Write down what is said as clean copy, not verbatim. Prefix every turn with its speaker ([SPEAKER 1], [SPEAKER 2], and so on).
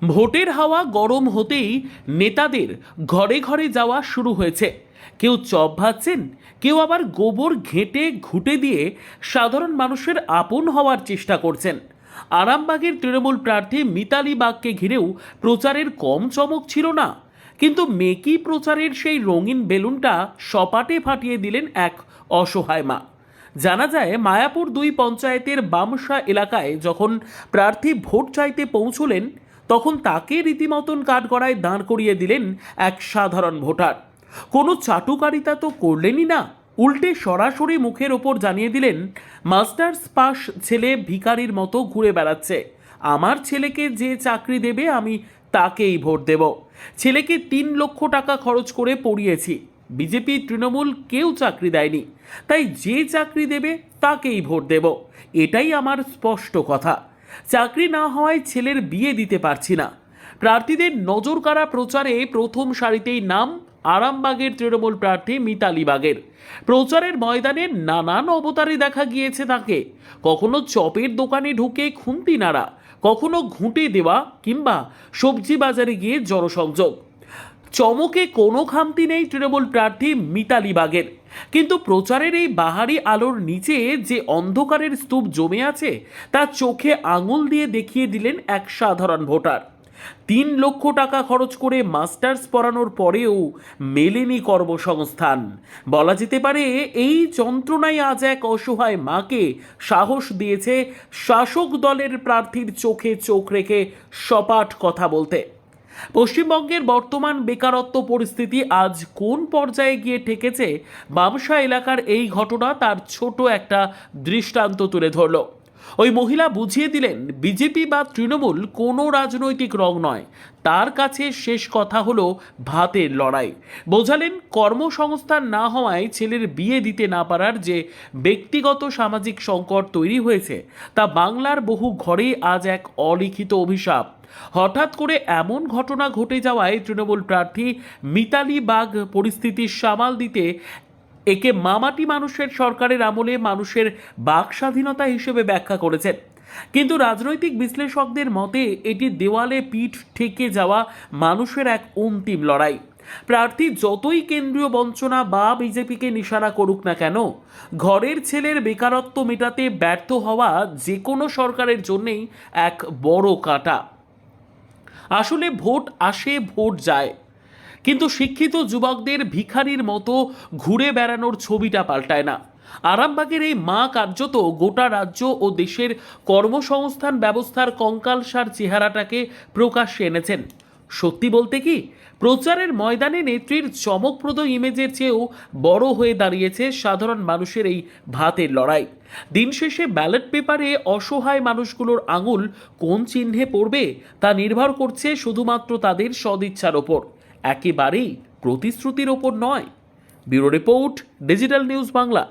[SPEAKER 1] ভোটের হাওয়া গরম হতেই নেতাদের ঘরে ঘরে যাওয়া শুরু হয়েছে। কেউ চপ ভাজছেন, কেউ আবার গোবর ঘেঁটে ঘুঁটে দিয়ে সাধারণ মানুষের আপন হওয়ার চেষ্টা করছেন। আরামবাগের তৃণমূল প্রার্থী মিতালি বাগকে ঘিরেও প্রচারের কম চমক ছিল না, কিন্তু মেকি প্রচারের সেই রঙিন বেলুনটা সপাটে ফাটিয়ে দিলেন এক অসহায় মা। জানা যায়, মায়াপুর ২ পঞ্চায়েতের বামসা এলাকায় যখন প্রার্থী ভোট চাইতে পৌঁছলেন, তখন তাকে রীতিমতন কাঠগড়ায় দাঁড় করিয়ে দিলেন এক সাধারণ ভোটার। কোনো চাটুকারিতা তো করলেনই না, উল্টে সরাসরি মুখের ওপর জানিয়ে দিলেন, মাস্টার্স পাস ছেলে ভিখারির মতো ঘুরে বেড়াচ্ছে, আমার ছেলেকে যে চাকরি দেবে আমি তাকেই ভোট দেব। ছেলেকে ৩ লক্ষ টাকা খরচ করে পড়িয়েছি, বিজেপি তৃণমূল কেউ চাকরি দেয়নি, তাই যে চাকরি দেবে তাকেই ভোট দেব, এটাই আমার স্পষ্ট কথা। চাকরি না হওয়ায় ছেলের বিয়ে দিতে পারছি না। প্রার্থীদের নজর কাড়া প্রচারে প্রথম সারিতেই নাম আরামবাগের তৃণমূল প্রার্থী মিতালি বাগের। প্রচারের ময়দানে নানান অবতারে দেখা গিয়েছে তাকে। কখনো চপের দোকানে ঢুকে খুন্তি নাড়া, কখনো ঘুঁটে দেওয়া, কিংবা সবজি বাজারে গিয়ে জনসংযোগ। চমকে কোনো খামতি নেই তৃণমূল প্রার্থী মিতালি বাগের, কিন্তু প্রচারের এই বাহারি আলোর নিচে যে অন্ধকারের স্তূপ জমে আছে তা চোখে আঙুল দিয়ে দেখিয়ে দিলেন এক সাধারণ ভোটার। ৩ লক্ষ টাকা খরচ করে মাস্টার্স পড়ানোর পরেও মেলেনি কর্মসংস্থান। বলা যেতে পারে এই যন্ত্রণায় আজ এক অসহায় মাকে সাহস দিয়েছে শাসক দলের প্রার্থীর চোখে চোখ রেখে সপাট কথা বলতে। পশ্চিমবঙ্গের বর্তমান বেকারত্ব পরিস্থিতি আজ কোন পর্যায়ে গিয়ে ঠেকেছে, বামসা এলাকার এই ঘটনা তার ছোট একটা দৃষ্টান্ত তুলে ধরল। ওই মহিলা বুঝিয়ে দিলেন, বিজেপি বা তৃণমূল কোনো রাজনৈতিক রং নয়, তার কাছে শেষ কথা হলো ভাতের লড়াই। বোঝালেন, কর্মসংস্থান না হওয়ায় ছেলের বিয়ে দিতে না পারার যে ব্যক্তিগত সামাজিক সংকট তৈরি হয়েছে, তা বাংলার বহু ঘরে আজ এক অলিখিত অভিশাপ। হঠাৎ করে এমন ঘটনা ঘটে যাওয়ায় তৃণমূল প্রার্থী মিতালি বাগ পরিস্থিতি সামাল দিতে একে মামাটি মানুষের সরকারের আমলে মানুষের বাক স্বাধীনতা হিসেবে ব্যাখ্যা করেছেন। কিন্তু রাজনৈতিক বিশ্লেষকদের মতে এটি দেওয়ালে পিঠ ঠেকে যাওয়া মানুষের এক অন্তিম লড়াই। প্রার্থী যতই কেন্দ্রীয় বঞ্চনা বা বিজেপিকে নিশানা করুক না কেন, ঘরের ছেলের বেকারত্ব মেটাতে ব্যর্থ হওয়া যে কোনো সরকারের জন্যেই এক বড় কাঁটা। আসলে ভোট আসে, ভোট যায়, কিন্তু শিক্ষিত যুবকদের ভিখারির মতো ঘুরে বেড়ানোর ছবিটা পাল্টায় না। আরামবাগের এই মা কার্যত গোটা রাজ্য ও দেশের কর্মসংস্থান ব্যবস্থার কঙ্কালসার চেহারাটাকে প্রকাশ্যে এনেছেন। সত্যি বলতে কি, প্রচারের ময়দানে নেত্রীর চমকপ্রদ ইমেজের চেয়েও বড় হয়ে দাঁড়িয়েছে সাধারণ মানুষের এই ভাতের লড়াই। দিন শেষে ব্যালট পেপারে অসহায় মানুষগুলোর আঙুল কোন চিহ্নে পড়বে তা নির্ভর করছে শুধুমাত্র তাদের সদিচ্ছার ওপর, একেবারেই প্রতিশ্রুতির ওপর নয়। Bureau report, digital news Bangla.